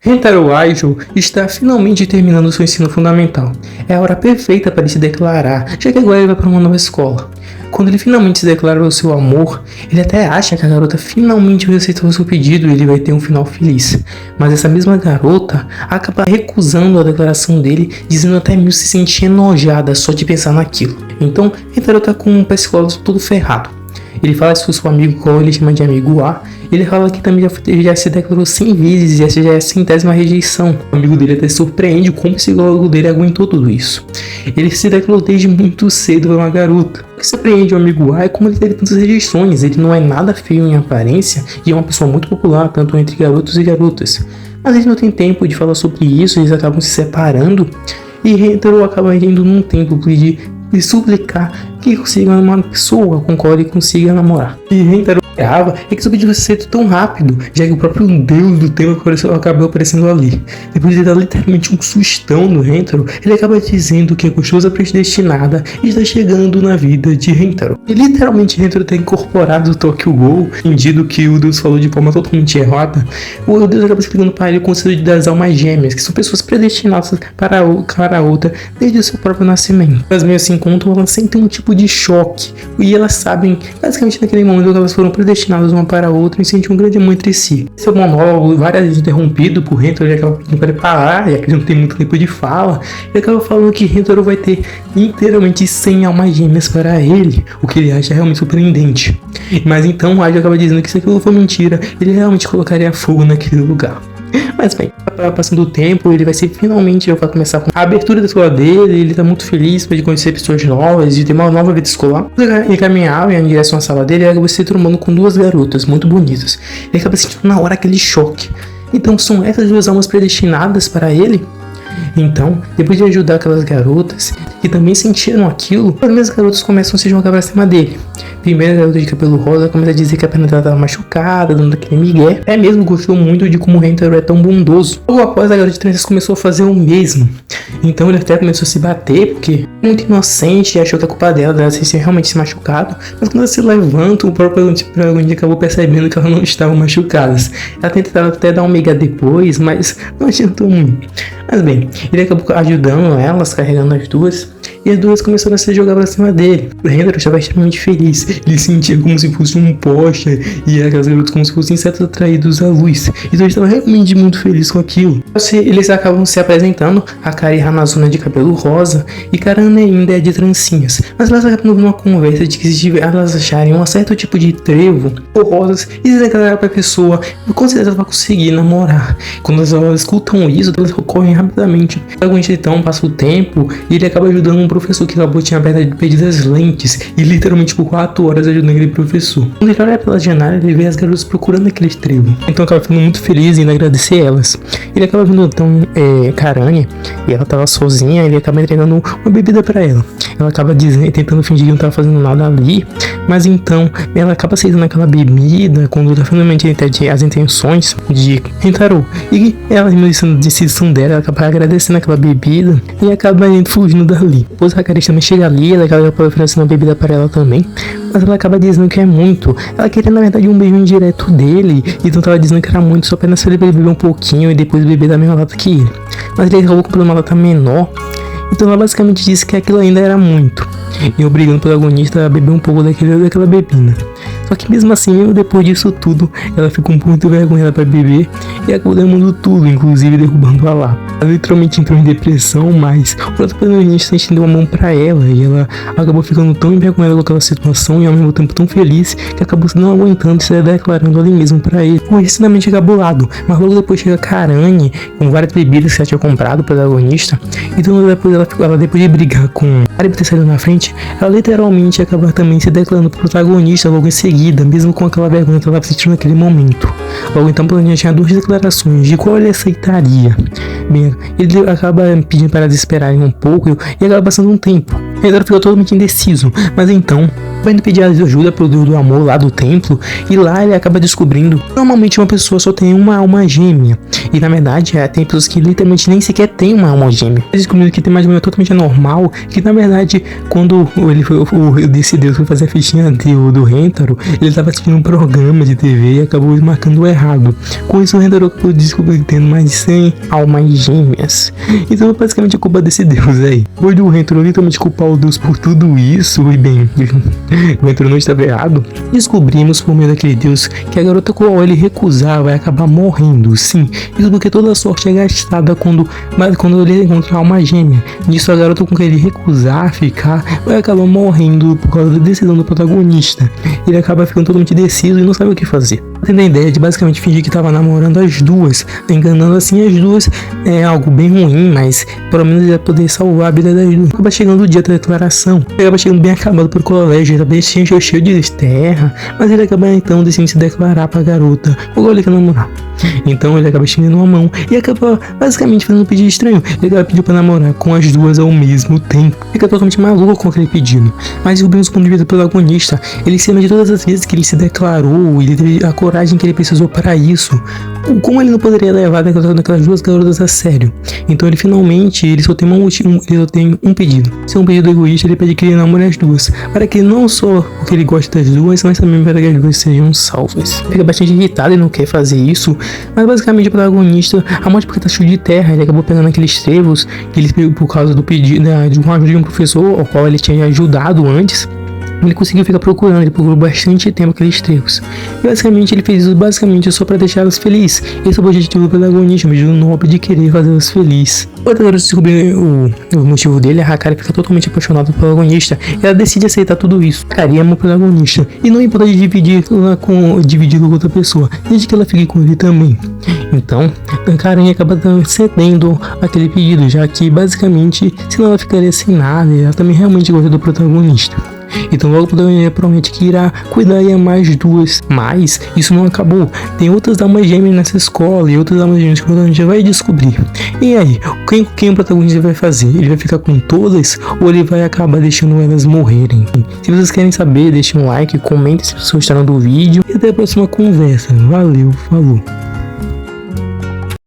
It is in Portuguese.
Rentaro Aijo está finalmente terminando seu ensino fundamental. É a hora perfeita para ele se declarar, já que agora ele vai para uma nova escola. Quando ele finalmente se declara o seu amor, ele até acha que a garota finalmente vai aceitar o seu pedido e ele vai ter um final feliz. Mas essa mesma garota acaba recusando a declaração dele, dizendo até mesmo se sentir enojada só de pensar naquilo. Então, Rentaro tá com o psicólogo todo ferrado. Ele fala isso com seu amigo, qual ele chama de amigo A. Ele fala que também já se declarou 100 vezes e essa já é a 100ª rejeição. O amigo dele até surpreende como o psicólogo dele aguentou tudo isso. Ele se declarou desde muito cedo para uma garota. O que surpreende o amigo A é como ele teve tantas rejeições. Ele não é nada feio em aparência e é uma pessoa muito popular, tanto entre garotos e garotas. Mas ele não tem tempo de falar sobre isso, eles acabam se separando. E Rentaro acaba indo num templo de suplicar que consiga uma pessoa com qual ele consiga namorar. E Rentaro esperava é que isso podia ser tão rápido, já que o próprio deus do tempo acabou aparecendo ali. Depois de dar literalmente um sustão no Rentaro, ele acaba dizendo que a gostosa predestinada está chegando na vida de Rentaro. E literalmente Rentaro está incorporado no Tokyo Ghoul, entendido que o deus falou de forma totalmente errada. O deus acaba explicando para ele o conceito das almas gêmeas, que são pessoas predestinadas para a outra desde o seu próprio nascimento. Elas meio se encontram, elas sentem um tipo de choque, e elas sabem, basicamente naquele momento que elas foram predestinadas uma para a outra e sentem um grande amor entre si. Esse é um monólogo várias vezes interrompido por Rentaro, ele acaba pedindo para ele parar, já que ele não tem muito tempo de fala, e acaba falando que Rentaro vai ter inteiramente 100 almas gêmeas para ele, o que ele acha realmente surpreendente. Mas então Aijo acaba dizendo que se aquilo for mentira, ele realmente colocaria fogo naquele lugar. Mas bem, passando o tempo, ele vai começar com a abertura da escola dele, ele tá muito feliz de conhecer pessoas novas, de ter uma nova vida escolar. Ele caminhava em direção à sala dele e acaba se trombando com duas garotas muito bonitas. Ele acaba sentindo na hora aquele choque. Então são essas duas almas predestinadas para ele? Então, depois de ajudar aquelas garotas que também sentiram aquilo, as mesmas garotas começam a se jogar pra cima dele. Primeiro, a garota de cabelo rosa começa a dizer que a perna dela estava machucada, dando aquele migué. É mesmo, gostou muito de como o Rentaro é tão bondoso. Logo após, a garota de tranças começou a fazer o mesmo. Então ele até começou a se bater, porque muito inocente, achou que a culpa dela se realmente se machucado. Mas quando ela se levanta, o próprio protagonista acabou percebendo que elas não estavam machucadas. Ela tentava até dar um migué depois, mas não adiantou muito. Mas bem, ele acabou ajudando elas, carregando as duas, e as duas começaram a se jogar pra cima dele. O Rentaro estava extremamente feliz, ele sentia como se fosse um poste, e aquelas garotas como se fossem insetos atraídos à luz. Então ele estava realmente muito feliz com aquilo. Eles acabam se apresentando, a Kari Hanazuna de cabelo rosa, e Karane ainda é de trancinhas. Mas elas acabam numa conversa de que se elas acharem um certo tipo de trevo, ou rosas, e se declarar pra pessoa, com certeza ela vai conseguir namorar. Quando elas escutam isso, elas correm rapidamente. O protagonista então passa o tempo e ele acaba ajudando um professor que acabou tinha perdido as lentes e literalmente por 4 horas ajudando aquele professor. Quando ele olha pela janela, ele vê as garotas procurando aquele trevo. Então acaba ficando muito feliz em agradecer elas. Ele acaba vendo então Karane e ela tava sozinha, ele acaba entregando uma bebida pra ela. Ela acaba tentando fingir que não tava fazendo nada ali, mas então ela acaba aceitando aquela bebida quando ela finalmente entende as intenções de Rentaro. E ela, a decisão dela, ela acaba agradecendo aquela bebida e acaba fugindo dali. Depois a Kari também chega ali, ela acaba oferecendo uma bebida para ela também, mas ela acaba dizendo que é muito. Ela queria na verdade um beijo indireto dele, então tava dizendo que era muito, só apenas pra ele beber um pouquinho e depois beber da mesma lata que ele. Mas ele acabou comprando uma lata menor, então ela basicamente disse que aquilo ainda era muito, e obrigando o protagonista a beber um pouco daquela bebida. Só que mesmo assim, mesmo depois disso tudo, ela ficou muito vergonhada para beber e acabou derramando tudo, inclusive derrubando a lá. Ela literalmente entrou em depressão, mas o protagonista estendeu a mão para ela e ela acabou ficando tão envergonhada com aquela situação e ao mesmo tempo tão feliz que acabou não aguentando e se declarando ali mesmo para ele. Foi extremamente cabulado, mas logo depois chega Karane com várias bebidas que ela tinha comprado pro protagonista. Então depois ela depois de brigar com a ter saído na frente, ela literalmente acaba também se declarando pro protagonista logo em seguida, mesmo com aquela vergonha que ela estava sentindo naquele momento. Logo então o protagonista tinha 2 declarações de qual ele aceitaria. Bem, ele acaba pedindo para elas esperarem um pouco e acaba passando um tempo. Rentaro fica totalmente indeciso, mas então vai indo pedir ajuda pro Deus do amor lá do templo, e lá ele acaba descobrindo que normalmente uma pessoa só tem uma alma gêmea, e na verdade tem pessoas que literalmente nem sequer tem uma alma gêmea. Ele descobrindo que tem mais ou menos totalmente anormal, que na verdade quando desse Deus foi fazer a fichinha do Rentaro, ele estava assistindo um programa de TV e acabou marcando errado. Com isso o Rentaro acabou descobrindo que tem mais de 100 almas gêmeas. Então basicamente a culpa desse Deus aí. Depois do Rentaro literalmente culpar o Deus por tudo isso, e bem, o Rentaro não estava errado, descobrimos por meio daquele Deus que a garota qual ele recusar vai acabar morrendo. Sim, isso porque toda a sorte é gastada quando ele encontrar uma gêmea. Nisso a garota com que ele recusar ficar vai acabar morrendo por causa da decisão do protagonista. Ele acaba ficando totalmente indeciso e não sabe o que fazer. Tendo a ideia de basicamente fingir que estava namorando as duas, enganando assim as duas, é algo bem ruim, mas pelo menos ele vai poder salvar a vida das duas. Acaba chegando o dia da declaração, ele acaba chegando bem acabado pro colégio, ele tá bem cheio de terra, mas ele acaba então decidindo se declarar pra garota, ou ele quer namorar. Então ele acaba estendendo uma mão e acaba basicamente fazendo um pedido estranho. Ele acaba pedindo pra namorar com as duas ao mesmo tempo. Fica totalmente maluco com aquele pedido. Mas descobrimos o ponto de vista do protagonista. Ele se lembra de todas as vezes que ele se declarou, ele teve a coragem que ele precisou para isso. Como ele não poderia levar aquelas duas garotas a sério? Então ele finalmente, ele só tem um pedido. Se é um pedido egoísta, ele pede que ele namore as duas, para que não só porque ele gosta das duas, mas também para que as duas sejam salvas. Fica bastante irritado e não quer fazer isso, mas basicamente o protagonista, a morte porque tá cheio de terra, ele acabou pegando aqueles trevos que ele pegou por causa do pedido de uma ajuda de um professor, ao qual ele tinha ajudado antes. Ele conseguiu ficar procurando, ele procurou bastante tempo aqueles trevos. E basicamente ele fez isso só para deixá-las felizes. Esse é o objetivo do protagonista, o objetivo nobre de querer fazê-las felizes. Quando agora descobrir o motivo dele, a Hakari fica totalmente apaixonada pelo protagonista. Ela decide aceitar tudo isso. Hakari ama o protagonista e não importa de dividi-lo com outra pessoa, desde que ela fique com ele também. Então, a Hakari acaba cedendo aquele pedido, já que basicamente, senão ela ficaria sem nada, e ela também realmente gosta do protagonista. Então logo o protagonista promete que irá cuidar e amar as duas. Mas isso não acabou. Tem outras almas gêmeas nessa escola e outras almas gêmeas que o protagonista vai descobrir. E aí, quem o protagonista vai fazer? Ele vai ficar com todas ou ele vai acabar deixando elas morrerem? Se vocês querem saber, deixem um like, comentem se vocês gostaram do vídeo e até a próxima conversa. Valeu, falou!